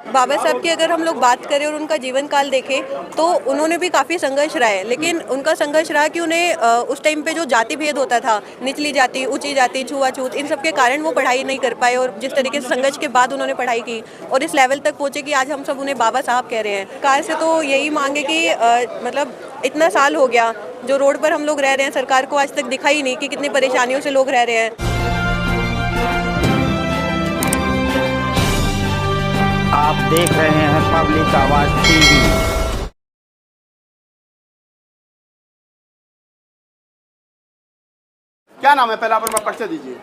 बाबा साहब की अगर हम लोग बात करें और उनका जीवन काल देखें तो उन्होंने भी काफ़ी संघर्ष रहा है, लेकिन उनका संघर्ष रहा कि उन्हें उस टाइम पे जो जाति भेद होता था, निचली जाति, ऊंची जाति, छुआछूत, इन सब के कारण वो पढ़ाई नहीं कर पाए और जिस तरीके से संघर्ष के बाद उन्होंने पढ़ाई की और इस लेवल तक पहुँचे कि आज हम सब उन्हें बाबा साहब कह रहे हैं। सरकार से तो यही मांगे कि मतलब इतना साल हो गया जो रोड पर हम लोग रह रहे हैं, सरकार को आज तक दिखा ही नहीं कि कितनी परेशानियों से लोग रह रहे हैं। आप देख रहे हैं पब्लिक आवाज टीवी। क्या नाम है, पहले आप अपना परिचय दीजिए।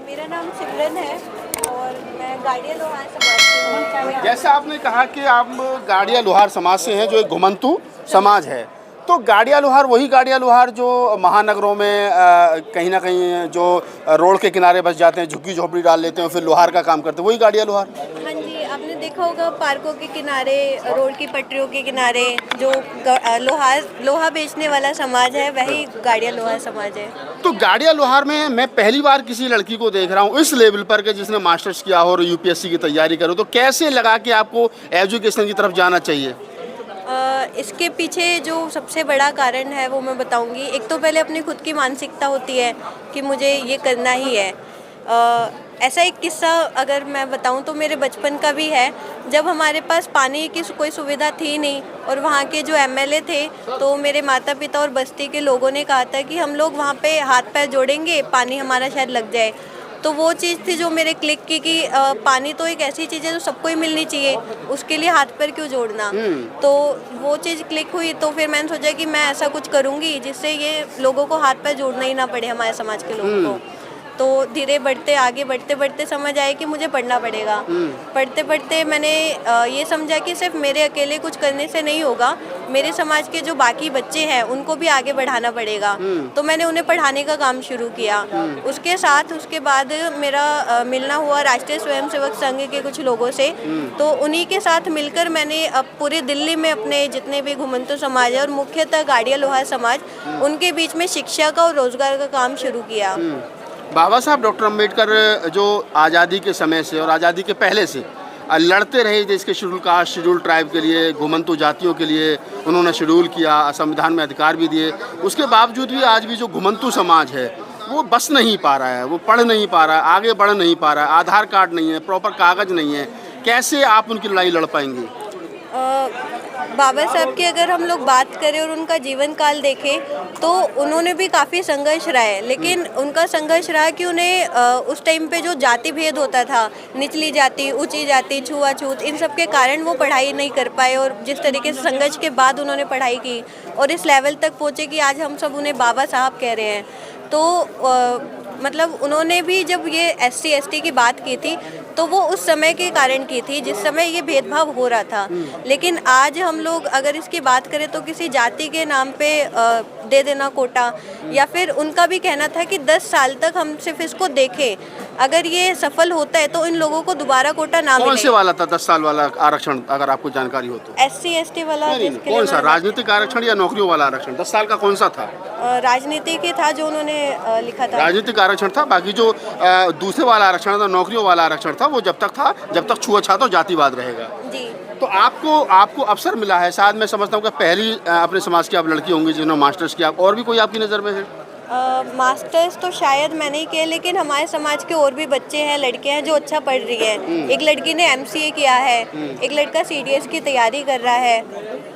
मेरा नाम सिमरन है और मैं गाड़िया लोहार समाज से हूँ। जैसे आपने कहा कि आप गाड़िया लोहार समाज से हैं, जो एक घुमंतु समाज है, तो गाड़िया लोहार वही गाड़िया लोहार जो महानगरों में कहीं ना कहीं जो रोड के किनारे बस जाते हैं, झुग्गी झोपड़ी डाल लेते हैं, फिर लोहार का काम करते हैं, वही गाड़िया लोहार। हाँ जी, आपने देखा होगा पार्कों के किनारे, रोड की पटरियों के किनारे जो लोहा बेचने वाला समाज है, वही गाड़िया लोहार समाज है। तो गाड़िया लोहार में मैं पहली बार किसी लड़की को देख रहा हूँ इस लेवल पर के जिसने मास्टर्स किया हो और यूपीएससी की तैयारी करो, तो कैसे लगा कि आपको एजुकेशन की तरफ जाना चाहिए? इसके पीछे जो सबसे बड़ा कारण है वो मैं बताऊंगी। एक तो पहले अपनी खुद की मानसिकता होती है कि मुझे ये करना ही है। ऐसा एक किस्सा अगर मैं बताऊं तो मेरे बचपन का भी है, जब हमारे पास पानी की कोई सुविधा थी नहीं और वहाँ के जो एमएलए थे तो मेरे माता पिता और बस्ती के लोगों ने कहा था कि हम लोग वहाँ पे हाथ पैर जोड़ेंगे, पानी हमारा शायद लग जाए। तो वो चीज़ थी जो मेरे क्लिक की कि पानी तो एक ऐसी चीज़ है जो सबको ही मिलनी चाहिए, उसके लिए हाथ पैर क्यों जोड़ना। तो वो चीज़ क्लिक हुई, तो फिर मैंने सोचा कि मैं ऐसा कुछ करूँगी जिससे ये लोगों को हाथ पैर जोड़ना ही ना पड़े, हमारे समाज के लोगों को। तो धीरे आगे बढ़ते बढ़ते समझ आए कि मुझे पढ़ना पड़ेगा। पढ़ते पढ़ते मैंने ये समझा कि सिर्फ मेरे अकेले कुछ करने से नहीं होगा, मेरे समाज के जो बाकी बच्चे हैं उनको भी आगे बढ़ाना पड़ेगा। तो मैंने उन्हें पढ़ाने का काम शुरू किया। उसके साथ उसके बाद मेरा मिलना हुआ राष्ट्रीय स्वयंसेवक संघ के कुछ लोगों से, तो उन्हीं के साथ मिलकर मैंने अब पूरे दिल्ली में अपने जितने भी घुमंतु समाज है और मुख्यतः गाड़िया लोहार समाज, उनके बीच में शिक्षा का और रोजगार का काम शुरू किया। बाबा साहब डॉक्टर अम्बेडकर जो आज़ादी के समय से और आज़ादी के पहले से लड़ते रहे देश के शेड्यूल कास्ट, शेड्यूल ट्राइब के लिए, घुमंतु जातियों के लिए, उन्होंने शेड्यूल किया, संविधान में अधिकार भी दिए। उसके बावजूद भी आज भी जो घुमंतु समाज है वो बस नहीं पा रहा है, वो पढ़ नहीं पा रहा है, आगे बढ़ नहीं पा रहा है, आधार कार्ड नहीं है, प्रॉपर कागज़ नहीं है। कैसे आप उनकी लड़ाई लड़ पाएंगे? बाबा साहब की अगर हम लोग बात करें और उनका जीवन काल देखें तो उन्होंने भी काफ़ी संघर्ष रहा है, लेकिन उनका संघर्ष रहा कि उन्हें उस टाइम पे जो जाति भेद होता था, निचली जाति, ऊंची जाति, छुआछूत, इन सब के कारण वो पढ़ाई नहीं कर पाए और जिस तरीके से संघर्ष के बाद उन्होंने पढ़ाई की और इस लेवल तक पहुँचे कि आज हम सब उन्हें बाबा साहब कह रहे हैं। तो मतलब उन्होंने भी जब ये SC ST की बात की थी तो वो उस समय के कारण की थी जिस समय ये भेदभाव हो रहा था। लेकिन आज हम लोग अगर इसकी बात करें तो किसी जाति के नाम पे दे देना कोटा, या फिर उनका भी कहना था कि 10 साल तक हम सिर्फ इसको देखें, अगर ये सफल होता है तो इन लोगों को दोबारा कोटा ना मिले। कौन से वाला था 10 साल वाला आरक्षण, अगर आपको जानकारी हो तो? SC ST वाला। कौन सा, राजनीतिक आरक्षण या नौकरियों वाला आरक्षण? 10 साल का कौन सा था? राजनीति के था जो उन्होंने लिखा था। राजनीतिक आरक्षण था। बाकी जो दूसरे वाला आरक्षण था, नौकरियों वाला आरक्षण था, वो जब तक छुआछूत और जातिवाद रहेगा। जी। तो आपको अवसर मिला है, शायद मैं समझता हूँ कि पहली अपने समाज की आप लड़की होंगी जिन्होंने मास्टर्स किया। और भी कोई आपकी नज़र में है? मास्टर्स तो शायद मैंने ही किया, लेकिन हमारे समाज के और भी बच्चे हैं, लड़के हैं जो अच्छा पढ़ रही हैं। एक लड़की ने MCA किया है, एक लड़का CDS की तैयारी कर रहा है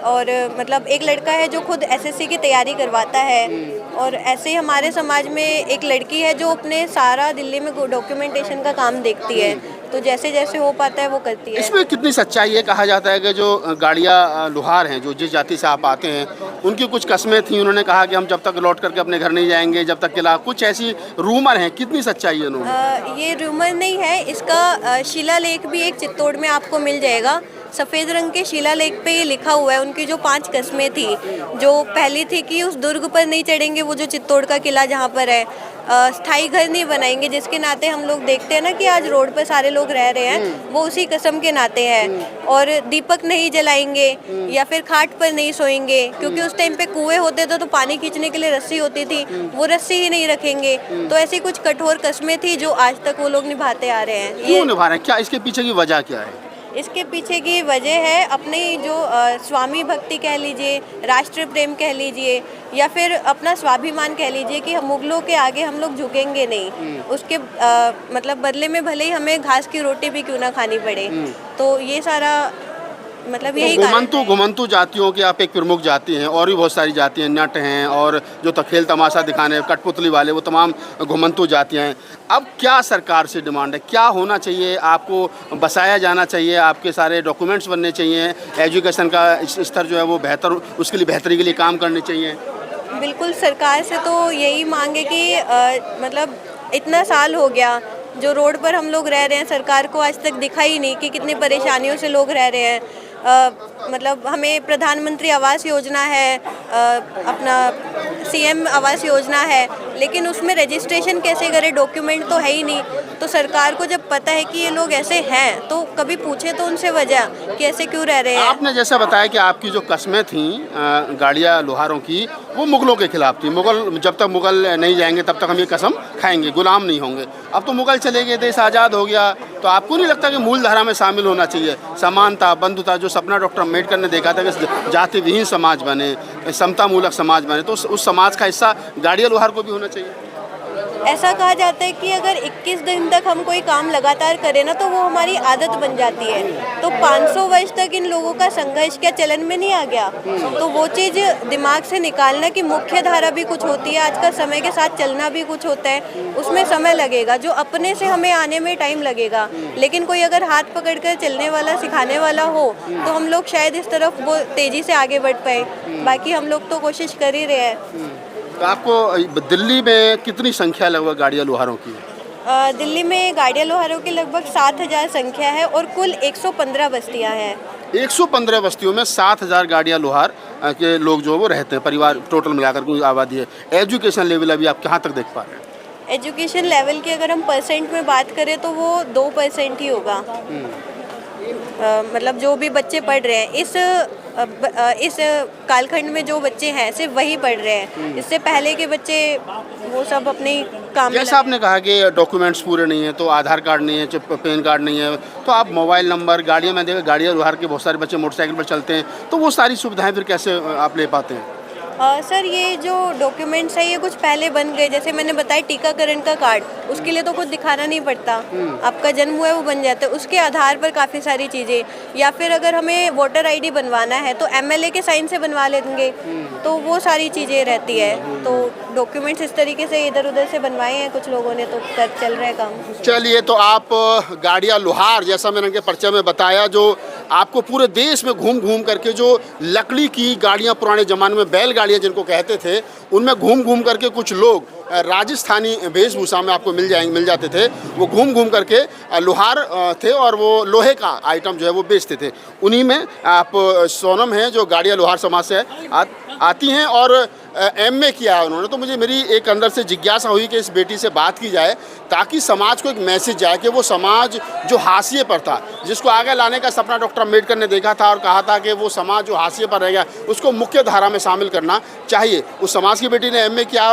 और मतलब एक लड़का है जो खुद SSC की तैयारी करवाता है। और ऐसे ही हमारे समाज में एक लड़की है जो अपने सारा दिल्ली में डॉक्यूमेंटेशन का काम देखती है, तो जैसे जैसे हो पाता है वो करती है। इसमें कितनी सच्चाई है? कहा जाता है कि जो गाड़िया लोहार हैं, जो जिस जाति से आप आते हैं, उनकी कुछ कस्में थी, उन्होंने कहा कि हम जब तक लौट करके अपने घर नहीं जाएंगे जब तक के कुछ ऐसी रूमर हैं, कितनी सच्चाई है उन्होंने? ये रूमर नहीं है, इसका शिलालेख भी एक चित्तौड़ में आपको मिल जाएगा। सफ़ेद रंग के शिलालेख पे ये लिखा हुआ है उनकी जो 5 कस्में थी। जो पहली थी कि उस दुर्ग पर नहीं चढ़ेंगे, वो जो चित्तौड़ का किला जहाँ पर है, स्थायी घर नहीं बनाएंगे, जिसके नाते हम लोग देखते हैं ना कि आज रोड पर सारे लोग रह रहे हैं, वो उसी कसम के नाते हैं। और दीपक नहीं जलाएंगे या फिर खाट पर नहीं सोएंगे, क्योंकि उस टाइम पे कुएं होते थे तो पानी खींचने के लिए रस्सी होती थी, वो रस्सी ही नहीं रखेंगे। तो ऐसी कुछ कठोर कस्में थी जो आज तक वो लोग निभाते आ रहे हैं। क्यों निभा रहे हैं? क्या इसके पीछे की वजह क्या है? इसके पीछे की वजह है अपनी जो स्वामी भक्ति कह लीजिए, राष्ट्र प्रेम कह लीजिए, या फिर अपना स्वाभिमान कह लीजिए कि हम मुगलों के आगे हम लोग झुकेंगे नहीं। उसके मतलब बदले में भले ही हमें घास की रोटी भी क्यों ना खानी पड़े। तो ये सारा मतलब यही कारण है। घुमंतु जातियों की आप एक प्रमुख जाति हैं, और भी बहुत सारी जातियाँ, नट हैं और जो खेल तमाशा दिखाने कठपुतली वाले, वो तमाम घुमंतु जातियाँ हैं। अब क्या सरकार से डिमांड है, क्या होना चाहिए? आपको बसाया जाना चाहिए, आपके सारे डॉक्यूमेंट्स बनने चाहिए, एजुकेशन का स्तर जो है वो बेहतर, उसके लिए बेहतरी के लिए काम करने चाहिए। बिल्कुल, सरकार से तो यही मांग है कि मतलब इतना साल हो गया जो रोड पर हम लोग रह रहे हैं, सरकार को आज तक दिखा ही नहीं कि कितनी परेशानियों से लोग रह रहे हैं। मतलब हमें प्रधानमंत्री आवास योजना है, अपना सीएम आवास योजना है, लेकिन उसमें रजिस्ट्रेशन कैसे करें, डॉक्यूमेंट तो है ही नहीं। तो सरकार को जब पता है कि ये लोग ऐसे हैं तो कभी पूछे तो उनसे वजह कि ऐसे क्यों रह रहे हैं। आपने जैसा बताया कि आपकी जो कस्में थीं गाड़िया लोहारों की, वो मुगलों के खिलाफ थी। मुगल, जब तक मुगल नहीं जाएंगे तब तक हम ये कसम खाएंगे, गुलाम नहीं होंगे। अब तो मुगल चले गए, देश आज़ाद हो गया, तो आपको नहीं लगता कि मूल धारा में शामिल होना चाहिए? समानता, बंधुता, जो सपना डॉक्टर अम्बेडकर ने देखा था कि जाति विहीन समाज बने, समता मूलक समाज बने, तो उस समाज का हिस्सा गाड़िया लोहार को भी होना चाहिए। ऐसा कहा जाता है कि अगर 21 दिन तक हम कोई काम लगातार करें ना तो वो हमारी आदत बन जाती है। तो 500 वर्ष तक इन लोगों का संघर्ष क्या चलन में नहीं आ गया? तो वो चीज़ दिमाग से निकालना कि मुख्य धारा भी कुछ होती है, आज का समय के साथ चलना भी कुछ होता है, उसमें समय लगेगा, जो अपने से हमें आने में टाइम लगेगा। लेकिन कोई अगर हाथ पकड़कर चलने वाला, सिखाने वाला हो तो हम लोग शायद इस तरफ वो तेज़ी से आगे बढ़ पाए। बाकी हम लोग तो कोशिश कर ही रहे हैं। तो आपको दिल्ली में कितनी संख्या लगभग गाड़िया लोहारों की है? दिल्ली में गाड़िया लोहारों की लगभग 7,000 संख्या है और कुल 115 बस्तियां हैं। 115 बस्तियों में 7,000 गाड़िया लोहार के लोग जो वो रहते हैं, परिवार टोटल मिलाकर कोई आबादी है। एजुकेशन लेवल अभी आप कहाँ तक देख पा रहे हैं? एजुकेशन लेवल की अगर हम परसेंट में बात करें तो वो 2% ही होगा। मतलब जो भी बच्चे पढ़ रहे हैं इस कालखंड में जो बच्चे हैं सिर्फ वही पढ़ रहे हैं। इससे पहले के बच्चे वो सब अपने काम में जैसा आपने कहा कि डॉक्यूमेंट्स पूरे नहीं है, तो आधार कार्ड नहीं है, पैन कार्ड नहीं है, तो आप मोबाइल नंबर, गाड़ियाँ में देखा गाड़िया लोहार के बहुत सारे बच्चे मोटरसाइकिल पर चलते हैं, तो वो सारी सुविधाएं फिर कैसे आप ले पाते हैं? सर ये जो डॉक्यूमेंट्स है ये कुछ पहले बन गए, जैसे मैंने बताया टीकाकरण का कार्ड, उसके लिए तो कुछ दिखाना नहीं पड़ता, आपका जन्म हुआ है वो बन जाता है, उसके आधार पर काफ़ी सारी चीज़ें। या फिर अगर हमें वोटर आईडी बनवाना है तो एमएलए के साइन से बनवा लेंगे, तो वो सारी चीज़ें रहती है। तो डॉक्यूमेंट्स इस तरीके से इधर उधर से बनवाए हैं कुछ लोगों ने, तो चल रहा है काम। चलिए, तो आप गाड़िया लोहार, जैसा मैंने उनके परिचय में बताया, जो आपको पूरे देश में घूम घूम करके जो लकड़ी की गाड़ियाँ, पुराने ज़माने में बैलगाड़ियाँ जिनको कहते थे, उनमें घूम घूम करके कुछ लोग राजस्थानी वेशभूषा में आपको मिल जाते थे। वो घूम घूम करके लोहार थे और वो लोहे का आइटम जो है वो बेचते थे। उन्हीं में आप सोनम हैं जो गाड़िया लोहार समाज से आती हैं और एमए किया है उन्होंने। तो मेरी एक अंदर से जिज्ञासा हुई कि इस बेटी से बात की जाए ताकि समाज को एक मैसेज जाए कि वो समाज जो हाशिए पर था, जिसको आगे लाने का सपना डॉक्टर अम्बेडकर ने देखा था और कहा था कि वो समाज जो हाशिए पर रह गया उसको मुख्य धारा में शामिल करना चाहिए, उस समाज की बेटी ने एमए किया और